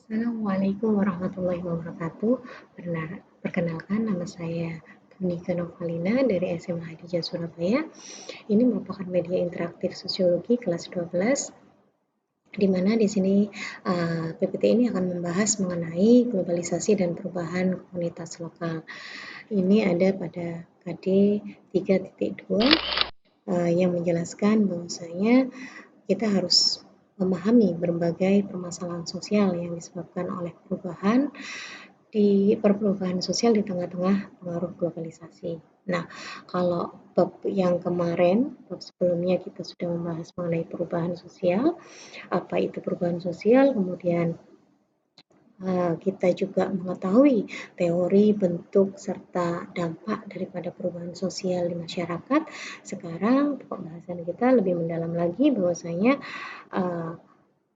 Assalamualaikum warahmatullahi wabarakatuh. Perkenalkan, nama saya Punika Novalina dari SMA Hadijah Surabaya. Ini merupakan media interaktif sosiologi kelas 12, di mana di sini PPT ini akan membahas mengenai globalisasi dan perubahan komunitas lokal. Ini ada pada KD 3.2 yang menjelaskan bahwasanya kita harus memahami berbagai permasalahan sosial yang disebabkan oleh perubahan sosial di tengah-tengah pengaruh globalisasi. Nah, kalau bab yang kemarin, bab sebelumnya kita sudah membahas mengenai perubahan sosial, apa itu perubahan sosial, kemudian kita juga mengetahui teori, bentuk, serta dampak daripada perubahan sosial di masyarakat. Sekarang pembahasan kita lebih mendalam lagi bahwasanya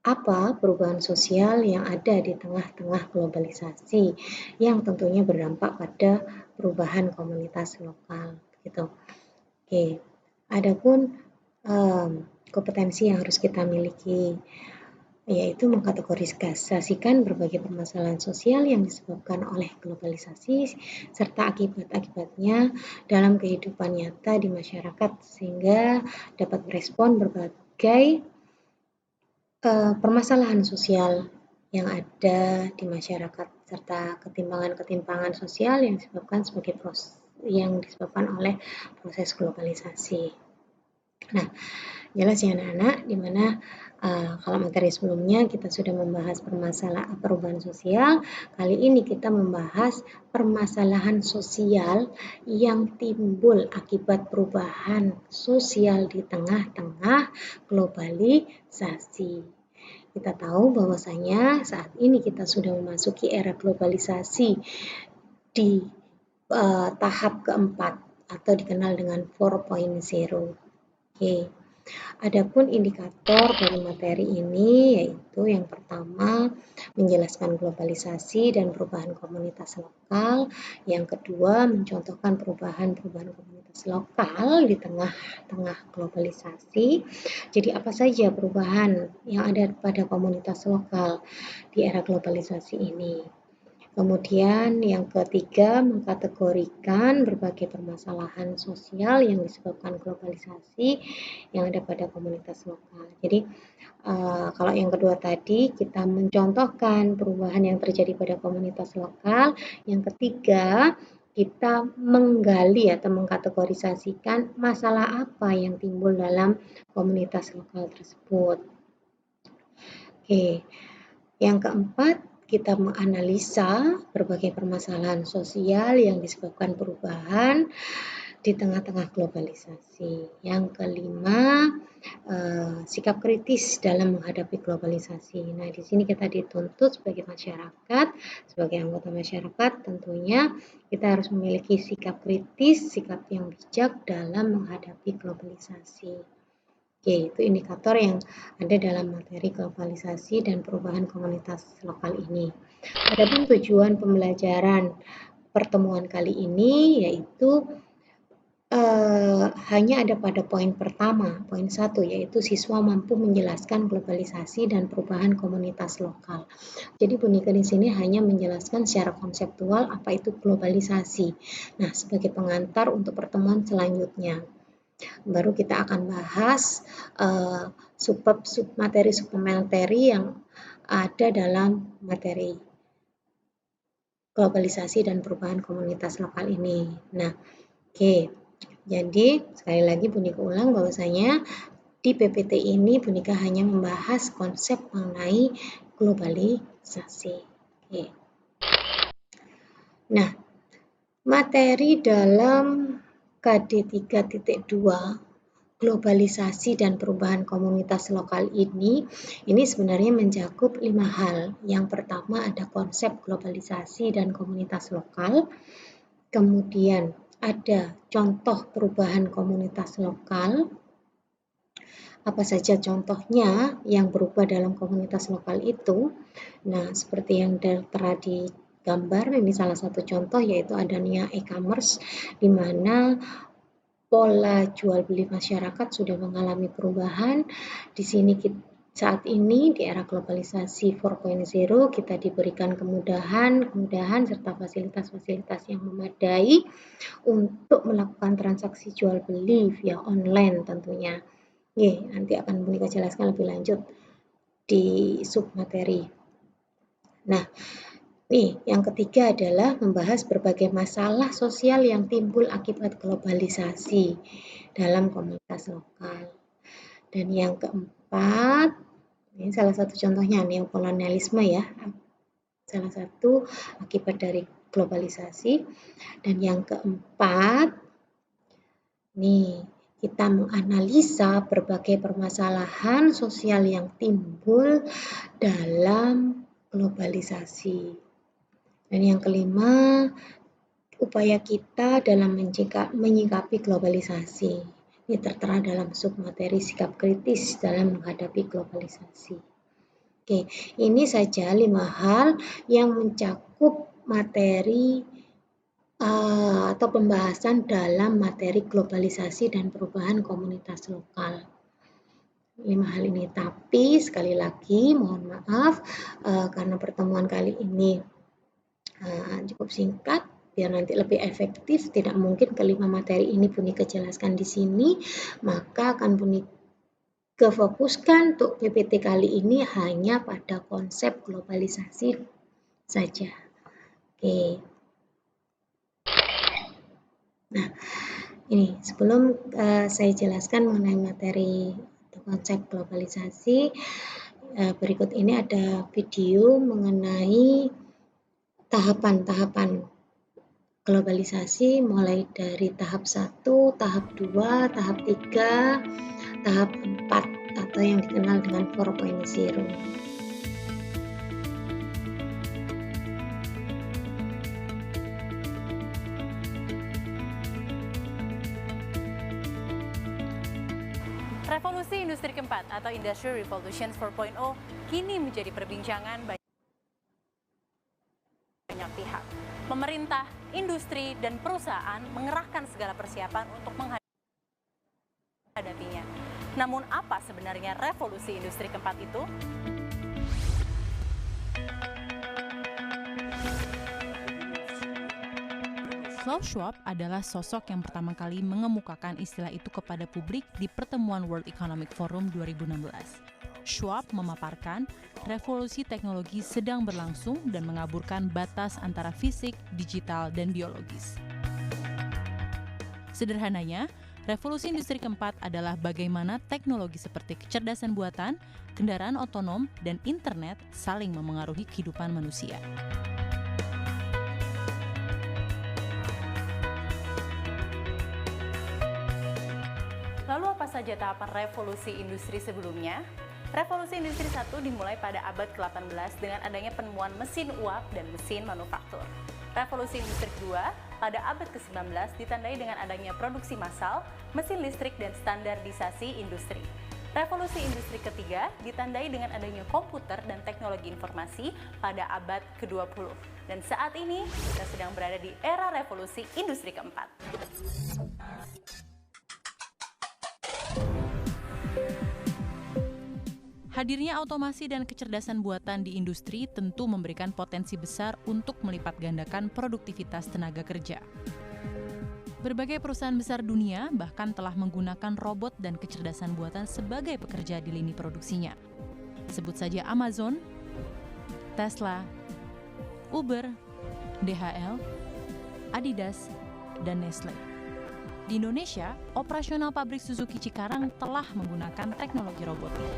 apa perubahan sosial yang ada di tengah-tengah globalisasi yang tentunya berdampak pada perubahan komunitas lokal gitu. Oke, adapun kompetensi yang harus kita miliki yaitu mengkategorisasikan berbagai permasalahan sosial yang disebabkan oleh globalisasi serta akibat-akibatnya dalam kehidupan nyata di masyarakat sehingga dapat merespon berbagai permasalahan sosial yang ada di masyarakat serta ketimpangan-ketimpangan sosial yang disebabkan oleh proses globalisasi. Nah, jelas ya anak-anak, dimana kalau materi sebelumnya kita sudah membahas perubahan sosial, kali ini kita membahas permasalahan sosial yang timbul akibat perubahan sosial di tengah-tengah globalisasi. Kita tahu bahwasanya saat ini kita sudah memasuki era globalisasi di tahap keempat atau dikenal dengan 4.0. Oke. Adapun indikator dari materi ini yaitu yang pertama menjelaskan globalisasi dan perubahan komunitas lokal, yang kedua mencontohkan perubahan komunitas lokal di tengah-tengah globalisasi. Jadi apa saja perubahan yang ada pada komunitas lokal di era globalisasi ini? Kemudian yang ketiga, mengkategorikan berbagai permasalahan sosial yang disebabkan globalisasi yang ada pada komunitas lokal. Jadi kalau yang kedua tadi kita mencontohkan perubahan yang terjadi pada komunitas lokal. Yang ketiga, kita menggali atau mengkategorisasikan masalah apa yang timbul dalam komunitas lokal tersebut. Oke. Yang keempat, kita menganalisa berbagai permasalahan sosial yang disebabkan perubahan di tengah-tengah globalisasi. Yang kelima, sikap kritis dalam menghadapi globalisasi. Nah, di sini kita dituntut sebagai masyarakat, sebagai anggota masyarakat, tentunya kita harus memiliki sikap kritis, sikap yang bijak dalam menghadapi globalisasi. Oke, itu indikator yang ada dalam materi globalisasi dan perubahan komunitas lokal ini. Adapun tujuan pembelajaran pertemuan kali ini yaitu hanya ada pada poin pertama, poin 1, yaitu siswa mampu menjelaskan globalisasi dan perubahan komunitas lokal. Jadi Punika di sini hanya menjelaskan secara konseptual apa itu globalisasi. Nah, sebagai pengantar untuk pertemuan selanjutnya. Baru kita akan bahas submateri yang ada dalam materi globalisasi dan perubahan komunitas lokal ini. Nah, oke. Jadi, sekali lagi Punika ulang bahwasanya di PPT ini Punika hanya membahas konsep mengenai globalisasi. Oke. Nah, materi dalam KD 3.2 globalisasi dan perubahan komunitas lokal ini sebenarnya mencakup 5 hal. Yang pertama ada konsep globalisasi dan komunitas lokal. Kemudian ada contoh perubahan komunitas lokal. Apa saja contohnya yang berubah dalam komunitas lokal itu? Nah, seperti yang telah digambar, ini salah satu contoh yaitu adanya e-commerce di mana pola jual beli masyarakat sudah mengalami perubahan. Di sini Saat ini di era globalisasi 4.0 kita diberikan kemudahan serta fasilitas-fasilitas yang memadai untuk melakukan transaksi jual beli via online tentunya. Nanti akan Monika jelaskan lebih lanjut di submateri. Nah, yang ketiga adalah membahas berbagai masalah sosial yang timbul akibat globalisasi dalam komunitas lokal. Dan yang keempat, ini salah satu contohnya neokolonialisme ya, salah satu akibat dari globalisasi. Dan yang keempat, kita menganalisa berbagai permasalahan sosial yang timbul dalam globalisasi. Dan yang kelima, upaya kita dalam menyikapi globalisasi. Ini tertera dalam submateri sikap kritis dalam menghadapi globalisasi. Ini saja 5 hal yang mencakup materi atau pembahasan dalam materi globalisasi dan perubahan komunitas lokal. 5 hal ini, tapi sekali lagi mohon maaf karena pertemuan kali ini cukup singkat, biar nanti lebih efektif, tidak mungkin kelima materi ini Punika jelaskan di sini, maka akan Punika fokuskan untuk PPT kali ini hanya pada konsep globalisasi saja. Nah, ini sebelum saya jelaskan mengenai materi atau konsep globalisasi, berikut ini ada video mengenai tahapan-tahapan globalisasi mulai dari tahap 1, tahap 2, tahap 3, tahap 4 atau yang dikenal dengan 4.0. Revolusi industri keempat atau Industrial Revolution 4.0 kini menjadi perbincangan banyak pihak. Pemerintah, industri, dan perusahaan mengerahkan segala persiapan untuk menghadapinya. Namun apa sebenarnya revolusi industri keempat itu? Klaus Schwab adalah sosok yang pertama kali mengemukakan istilah itu kepada publik di pertemuan World Economic Forum 2016. Schwab memaparkan revolusi teknologi sedang berlangsung dan mengaburkan batas antara fisik, digital, dan biologis. Sederhananya, revolusi industri keempat adalah bagaimana teknologi seperti kecerdasan buatan, kendaraan otonom, dan internet saling memengaruhi kehidupan manusia. Lalu apa saja tahapan revolusi industri sebelumnya? Revolusi industri 1 dimulai pada abad ke-18 dengan adanya penemuan mesin uap dan mesin manufaktur. Revolusi industri kedua pada abad ke-19 ditandai dengan adanya produksi massal, mesin listrik, dan standarisasi industri. Revolusi industri ketiga ditandai dengan adanya komputer dan teknologi informasi pada abad ke-20. Dan saat ini kita sedang berada di era revolusi industri keempat. Hadirnya otomasi dan kecerdasan buatan di industri tentu memberikan potensi besar untuk melipat gandakan produktivitas tenaga kerja. Berbagai perusahaan besar dunia bahkan telah menggunakan robot dan kecerdasan buatan sebagai pekerja di lini produksinya. Sebut saja Amazon, Tesla, Uber, DHL, Adidas, dan Nestle. Di Indonesia, operasional pabrik Suzuki Cikarang telah menggunakan teknologi robotik.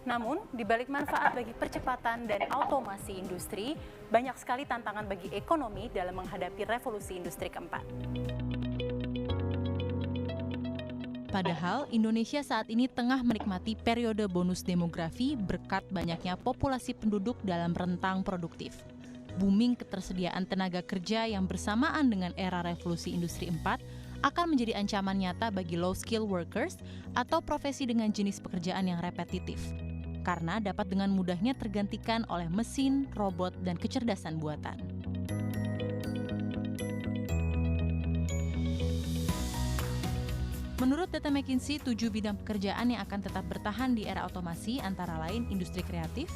Namun, di balik manfaat bagi percepatan dan otomasi industri, banyak sekali tantangan bagi ekonomi dalam menghadapi revolusi industri keempat. Padahal, Indonesia saat ini tengah menikmati periode bonus demografi berkat banyaknya populasi penduduk dalam rentang produktif. Booming ketersediaan tenaga kerja yang bersamaan dengan era revolusi industri 4 akan menjadi ancaman nyata bagi low-skill workers atau profesi dengan jenis pekerjaan yang repetitif, karena dapat dengan mudahnya tergantikan oleh mesin, robot, dan kecerdasan buatan. Menurut data McKinsey, 7 bidang pekerjaan yang akan tetap bertahan di era otomasi antara lain industri kreatif,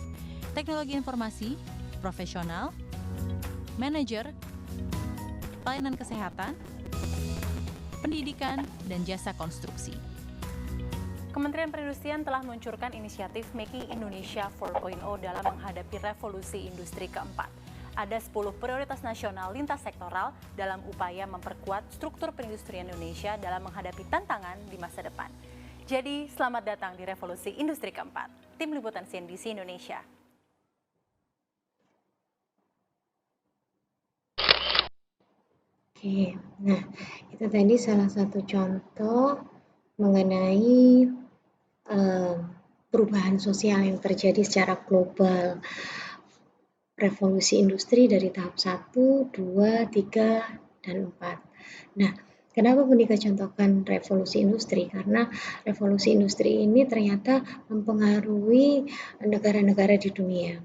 teknologi informasi, profesional, manajer, pelayanan kesehatan, pendidikan, dan jasa konstruksi. Kementerian Perindustrian telah meluncurkan inisiatif Making Indonesia 4.0 dalam menghadapi revolusi industri keempat. Ada 10 prioritas nasional lintas sektoral dalam upaya memperkuat struktur perindustrian Indonesia dalam menghadapi tantangan di masa depan. Jadi, selamat datang di revolusi industri keempat. Tim Liputan CNBC Indonesia. Oke, nah itu tadi salah satu contoh mengenai perubahan sosial yang terjadi secara global. Revolusi industri dari tahap 1, 2, 3, dan 4. Nah, kenapa Bundika contohkan revolusi industri? Karena revolusi industri ini ternyata mempengaruhi negara-negara di dunia.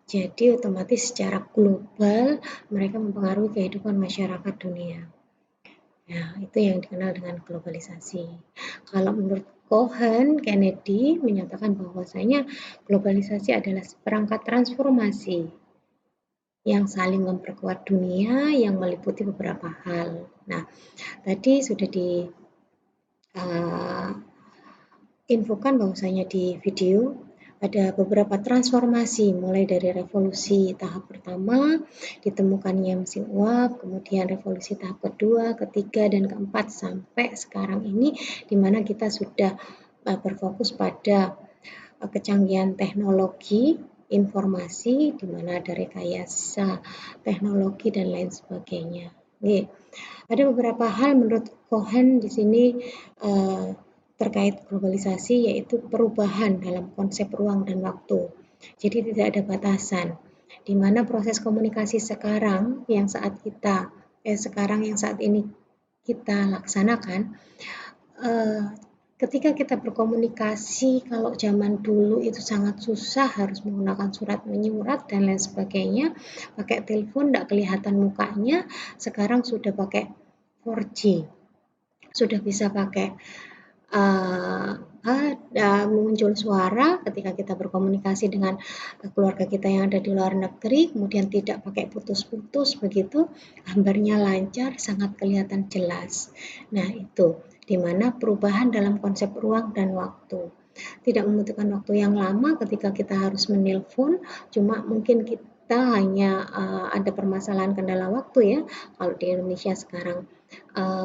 Jadi otomatis secara global mereka mempengaruhi kehidupan masyarakat dunia. Nah, itu yang dikenal dengan globalisasi. Kalau menurut Cohen, Kennedy menyatakan bahwasanya globalisasi adalah seperangkat transformasi yang saling memperkuat dunia yang meliputi beberapa hal. Nah, tadi sudah infokan bahwasanya di video ada beberapa transformasi mulai dari revolusi tahap pertama ditemukannya mesin uap, kemudian revolusi tahap kedua, ketiga, dan keempat sampai sekarang ini di mana kita sudah berfokus pada kecanggihan teknologi informasi di mana ada rekayasa teknologi dan lain sebagainya. Oke. Ada beberapa hal menurut Cohen di sini terkait globalisasi yaitu perubahan dalam konsep ruang dan waktu. Jadi tidak ada batasan. Di mana proses komunikasi sekarang yang saat ini kita laksanakan, ketika kita berkomunikasi, kalau zaman dulu itu sangat susah, harus menggunakan surat menyurat dan lain sebagainya, pakai telepon tidak kelihatan mukanya, sekarang sudah pakai 4G, sudah bisa pakai muncul suara ketika kita berkomunikasi dengan keluarga kita yang ada di luar negeri, kemudian tidak pakai putus-putus begitu, gambarnya lancar, sangat kelihatan jelas. Nah, itu di mana perubahan dalam konsep ruang dan waktu. Tidak membutuhkan waktu yang lama ketika kita harus menelpon, cuma mungkin kita hanya ada permasalahan kendala waktu ya. Kalau di Indonesia sekarang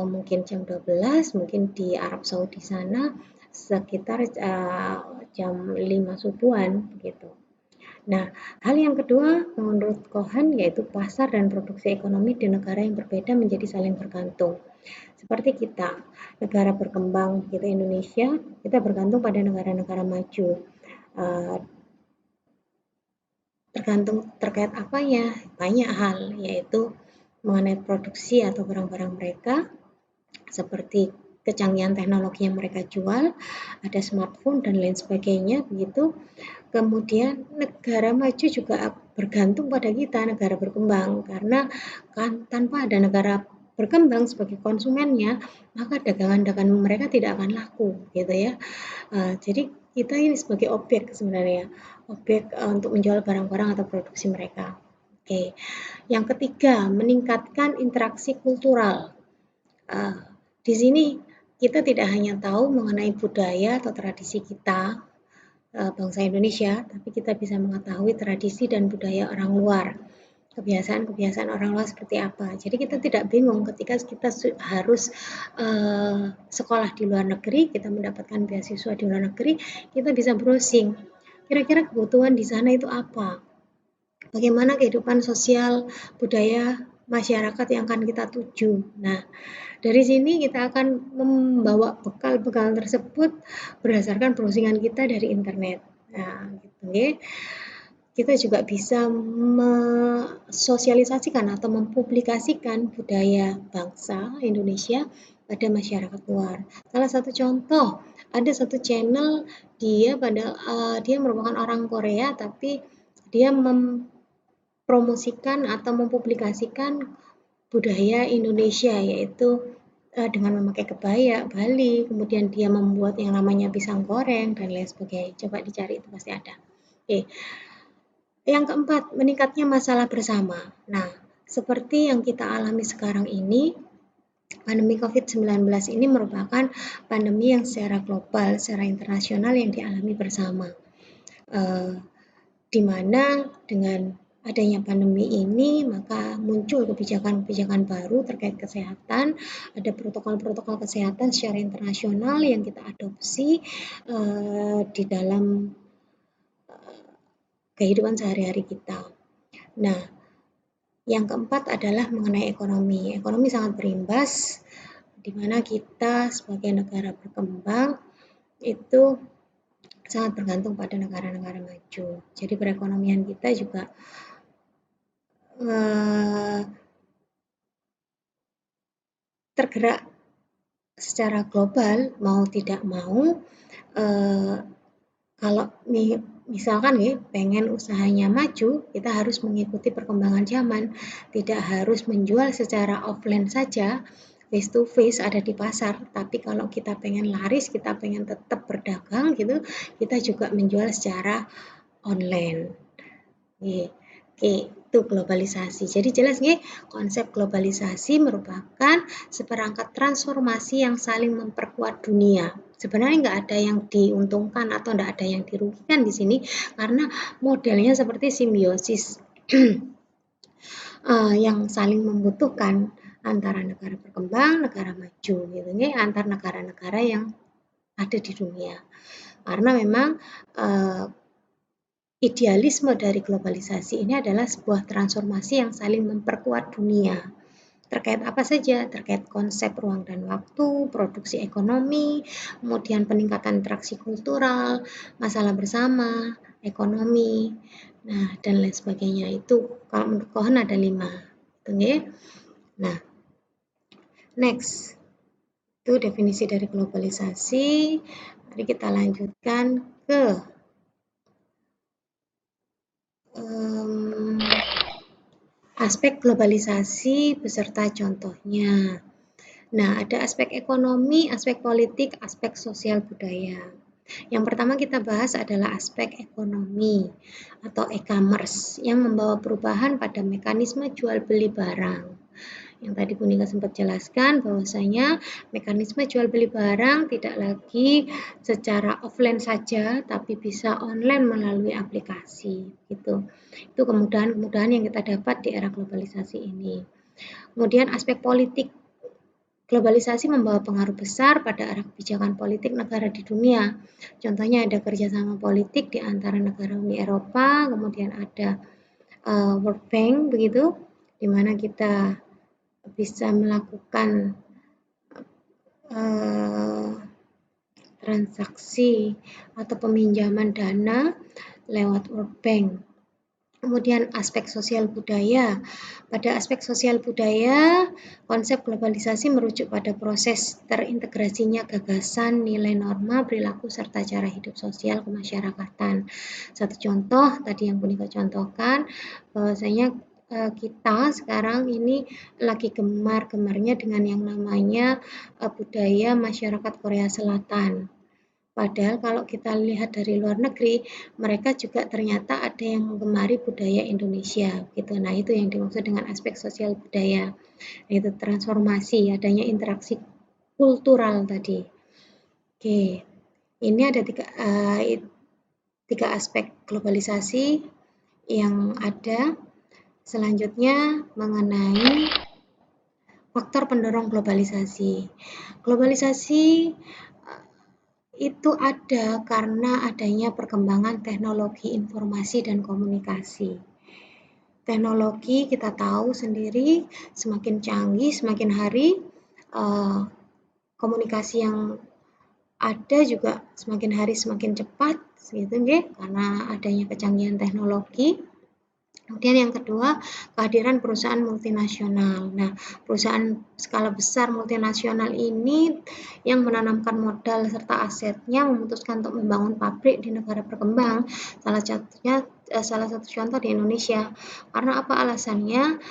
mungkin jam 12, mungkin di Arab Saudi sana sekitar jam 5 subuhan begitu. Nah, hal yang kedua menurut Cohen yaitu pasar dan produksi ekonomi di negara yang berbeda menjadi saling bergantung. Seperti kita, negara berkembang kita Indonesia, kita bergantung pada negara-negara maju. Tergantung terkait apanya, banyak hal yaitu mengenai produksi atau barang-barang mereka, seperti kecanggihan teknologi yang mereka jual, ada smartphone dan lain sebagainya begitu. Kemudian negara maju juga bergantung pada kita, negara berkembang, karena kan tanpa ada negara berkembang sebagai konsumennya, maka dagangan-dagangan mereka tidak akan laku gitu ya. Jadi kita ini sebagai objek sebenarnya, objek untuk menjual barang-barang atau produksi mereka. Oke. Yang ketiga, meningkatkan interaksi kultural. Di sini kita tidak hanya tahu mengenai budaya atau tradisi kita, bangsa Indonesia, tapi kita bisa mengetahui tradisi dan budaya orang luar. Kebiasaan-kebiasaan orang luar seperti apa. Jadi kita tidak bingung ketika kita harus sekolah di luar negeri, kita mendapatkan beasiswa di luar negeri, kita bisa browsing. Kira-kira kebutuhan di sana itu apa? Bagaimana kehidupan sosial, budaya, masyarakat yang akan kita tuju. Nah, dari sini kita akan membawa bekal-bekal tersebut berdasarkan browsingan kita dari internet. Nah, gitu ya. Kita juga bisa mensosialisasikan atau mempublikasikan budaya bangsa Indonesia pada masyarakat luar. Salah satu contoh, ada satu channel dia merupakan orang Korea tapi dia mempromosikan atau mempublikasikan budaya Indonesia yaitu dengan memakai kebaya Bali, kemudian dia membuat yang namanya pisang goreng dan lain sebagainya. Coba dicari, itu pasti ada. Oke. Yang keempat, meningkatnya masalah bersama. Nah, seperti yang kita alami sekarang ini, pandemi COVID-19 ini merupakan pandemi yang secara global, secara internasional yang dialami bersama. Di mana dengan adanya pandemi ini, maka muncul kebijakan-kebijakan baru terkait kesehatan, ada protokol-protokol kesehatan secara internasional yang kita adopsi di dalam kehidupan sehari-hari kita. Nah, yang keempat adalah mengenai ekonomi. Ekonomi sangat berimbas, di mana kita sebagai negara berkembang itu sangat bergantung pada negara-negara maju. Jadi perekonomian kita juga tergerak secara global, mau tidak mau. Kalau misalkan pengen usahanya maju, kita harus mengikuti perkembangan zaman, tidak harus menjual secara offline saja, face to face ada di pasar, tapi kalau kita pengen laris, kita pengen tetap berdagang gitu, kita juga menjual secara online. Oke, itu globalisasi. Jadi jelas konsep globalisasi merupakan seperangkat transformasi yang saling memperkuat dunia. Sebenarnya nggak ada yang diuntungkan atau nggak ada yang dirugikan di sini karena modelnya seperti simbiosis yang saling membutuhkan antara negara berkembang, negara maju gitu antar negara-negara yang ada di dunia. Karena memang idealisme dari globalisasi ini adalah sebuah transformasi yang saling memperkuat dunia. Terkait apa saja? Terkait konsep ruang dan waktu, produksi ekonomi, kemudian peningkatan interaksi kultural, masalah bersama, ekonomi, dan lain sebagainya. Itu kalau menurut Cohen ada 5. Nah, next. Itu definisi dari globalisasi. Mari kita lanjutkan ke aspek globalisasi beserta contohnya. Nah, ada aspek ekonomi, aspek politik, aspek sosial budaya. Yang pertama kita bahas adalah aspek ekonomi atau e-commerce yang membawa perubahan pada mekanisme jual beli barang. Yang tadi Bu Nika sempat jelaskan bahwasanya mekanisme jual beli barang tidak lagi secara offline saja, tapi bisa online melalui aplikasi. Gitu. Itu kemudahan-kemudahan yang kita dapat di era globalisasi ini. Kemudian aspek politik. Globalisasi membawa pengaruh besar pada arah kebijakan politik negara di dunia. Contohnya ada kerjasama politik di antara negara Uni Eropa, kemudian ada World Bank, begitu, di mana kita bisa melakukan transaksi atau peminjaman dana lewat World Bank. Kemudian aspek sosial budaya. Pada aspek sosial budaya, konsep globalisasi merujuk pada proses terintegrasinya gagasan, nilai norma, perilaku, serta cara hidup sosial kemasyarakatan. Satu contoh tadi yang Bu Nika contohkan, bahwasanya kita sekarang ini lagi gemar-gemarnya dengan yang namanya budaya masyarakat Korea Selatan. Padahal kalau kita lihat dari luar negeri, mereka juga ternyata ada yang menggemari budaya Indonesia. Gitu. Nah, itu yang dimaksud dengan aspek sosial budaya, yaitu transformasi, adanya interaksi kultural tadi. Oke, ini ada tiga aspek globalisasi yang ada. Selanjutnya mengenai faktor pendorong globalisasi. Globalisasi itu ada karena adanya perkembangan teknologi informasi dan komunikasi. Teknologi kita tahu sendiri semakin canggih, semakin hari komunikasi yang ada juga semakin hari semakin cepat, gitu karena adanya kecanggihan teknologi. Kemudian yang kedua, kehadiran perusahaan multinasional. Nah, perusahaan skala besar multinasional ini yang menanamkan modal serta asetnya memutuskan untuk membangun pabrik di negara berkembang. Salah satu contoh di Indonesia. Karena apa alasannya?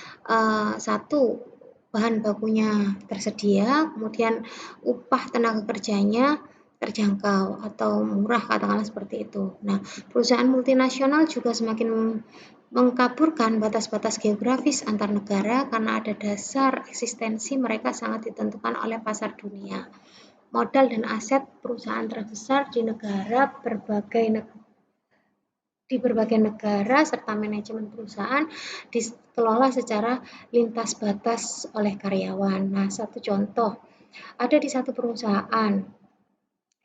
Satu, bahan bakunya tersedia, kemudian upah tenaga kerjanya terjangkau atau murah, katakanlah seperti itu. Nah, perusahaan multinasional juga semakin mengkaburkan batas-batas geografis antar negara karena ada dasar eksistensi mereka sangat ditentukan oleh pasar dunia. Modal dan aset perusahaan terbesar di berbagai negara serta manajemen perusahaan dikelola secara lintas batas oleh karyawan. Nah, satu contoh, ada di satu perusahaan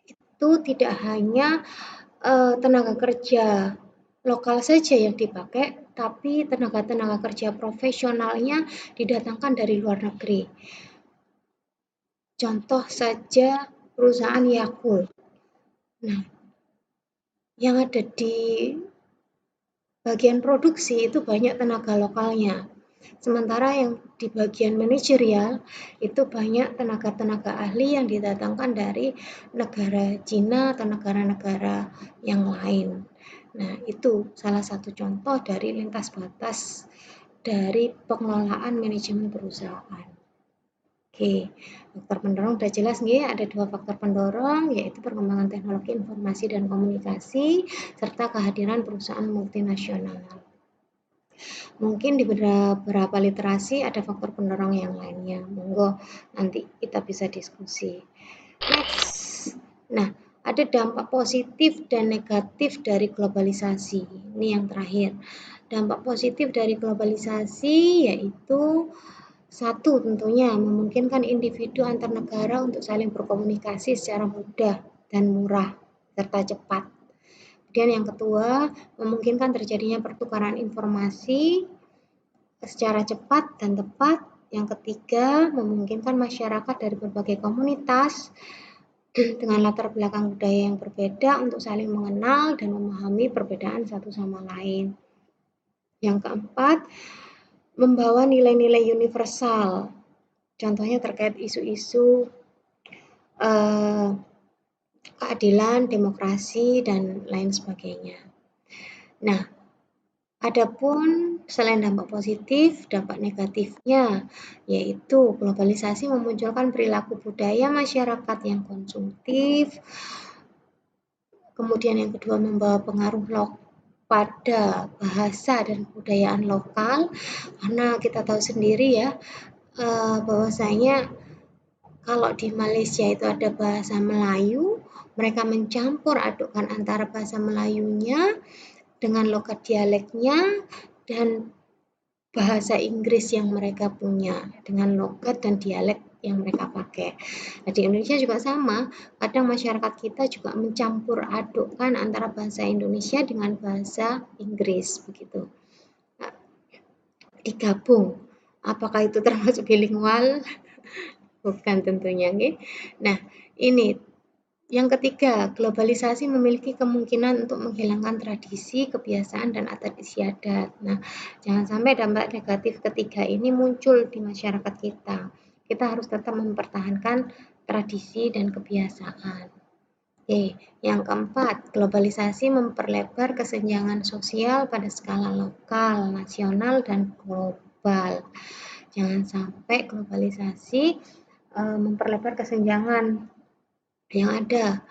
itu tidak hanya tenaga kerja lokal saja yang dipakai, tapi tenaga kerja profesionalnya didatangkan dari luar negeri. Contoh saja perusahaan Yakult. Nah, yang ada di bagian produksi itu banyak tenaga lokalnya. Sementara yang di bagian manajerial itu banyak tenaga-tenaga ahli yang didatangkan dari negara Cina atau negara-negara yang lain. Nah, itu salah satu contoh dari lintas batas dari pengelolaan manajemen perusahaan. Oke, faktor pendorong sudah jelas nih, ada 2 faktor pendorong, yaitu perkembangan teknologi informasi dan komunikasi, serta kehadiran perusahaan multinasional. Mungkin di beberapa literasi ada faktor pendorong yang lainnya. Monggo nanti kita bisa diskusi. Next. Nah, ada dampak positif dan negatif dari globalisasi. Ini yang terakhir. Dampak positif dari globalisasi yaitu satu, tentunya memungkinkan individu antar negara untuk saling berkomunikasi secara mudah dan murah serta cepat. Kemudian yang kedua, memungkinkan terjadinya pertukaran informasi secara cepat dan tepat. Yang ketiga, memungkinkan masyarakat dari berbagai komunitas dengan latar belakang budaya yang berbeda untuk saling mengenal dan memahami perbedaan satu sama lain. Yang keempat, membawa nilai-nilai universal. Contohnya terkait isu-isu keadilan, demokrasi, dan lain sebagainya. Nah, adapun selain dampak positif, dampak negatifnya yaitu globalisasi memunculkan perilaku budaya masyarakat yang konsumtif. Kemudian yang kedua, membawa pengaruh pada bahasa dan kebudayaan lokal, karena kita tahu sendiri ya, bahwasanya kalau di Malaysia itu ada bahasa Melayu, mereka mencampur adukkan antara bahasa Melayunya dengan logat dialeknya dan bahasa Inggris yang mereka punya dengan logat dan dialek yang mereka pakai. Nah, di Indonesia juga sama, kadang masyarakat kita juga mencampur adukkan antara bahasa Indonesia dengan bahasa Inggris begitu. Nah, digabung. Apakah itu termasuk bilingual? Bukan tentunya. Nah, ini yang ketiga, globalisasi memiliki kemungkinan untuk menghilangkan tradisi, kebiasaan, dan adat istiadat. Nah, jangan sampai dampak negatif ketiga ini muncul di masyarakat kita. Kita harus tetap mempertahankan tradisi dan kebiasaan. Oke, yang keempat, globalisasi memperlebar kesenjangan sosial pada skala lokal, nasional, dan global. Jangan sampai globalisasi memperlebar kesenjangan yang ada.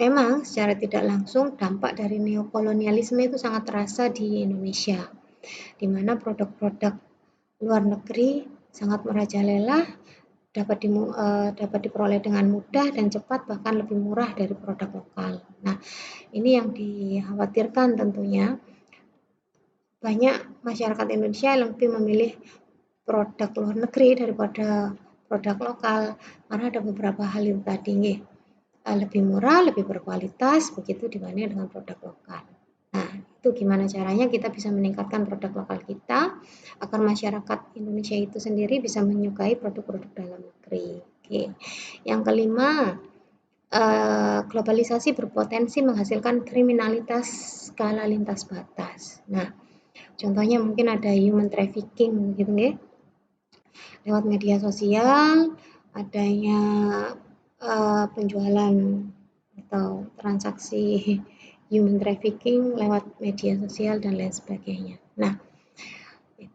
Memang secara tidak langsung dampak dari neokolonialisme itu sangat terasa di Indonesia, di mana produk-produk luar negeri sangat merajalela, dapat diperoleh dengan mudah dan cepat, bahkan lebih murah dari produk lokal. Nah, ini yang dikhawatirkan tentunya. Banyak masyarakat Indonesia yang lebih memilih produk luar negeri daripada produk lokal, karena ada beberapa hal yang tadi lebih murah, lebih berkualitas begitu dibanding dengan produk lokal. Nah, itu gimana caranya kita bisa meningkatkan produk lokal kita agar masyarakat Indonesia itu sendiri bisa menyukai produk-produk dalam negeri. Oke. Yang kelima, globalisasi berpotensi menghasilkan kriminalitas skala lintas batas. Nah, contohnya mungkin ada human trafficking gitu ya. Lewat media sosial, adanya penjualan atau transaksi human trafficking lewat media sosial dan lain sebagainya. Nah,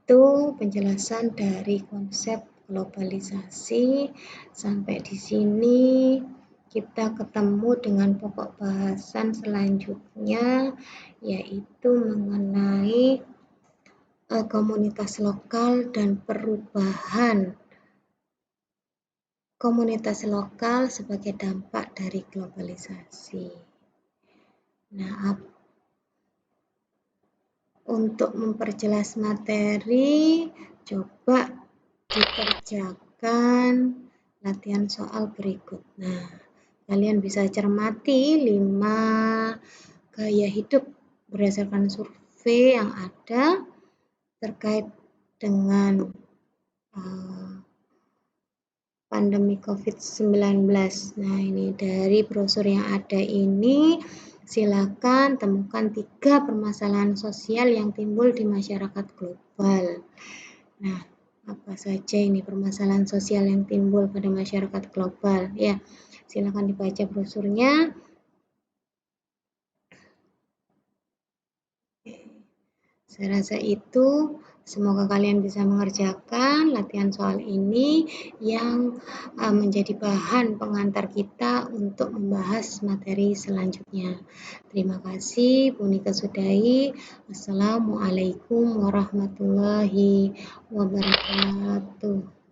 itu penjelasan dari konsep globalisasi. Sampai di sini kita ketemu dengan pokok bahasan selanjutnya, yaitu mengenai komunitas lokal dan perubahan komunitas lokal sebagai dampak dari globalisasi. Nah, untuk memperjelas materi, coba dikerjakan latihan soal berikut. Nah, kalian bisa cermati 5 gaya hidup berdasarkan survei yang ada terkait dengan pandemi COVID-19. Nah, ini dari brosur yang ada ini, silakan temukan 3 permasalahan sosial yang timbul di masyarakat global. Nah, apa saja ini permasalahan sosial yang timbul pada masyarakat global? Ya, silakan dibaca brosurnya. Saya rasa itu. Semoga kalian bisa mengerjakan latihan soal ini yang menjadi bahan pengantar kita untuk membahas materi selanjutnya. Terima kasih, Bu Nika sudahi. Wassalamualaikum warahmatullahi wabarakatuh.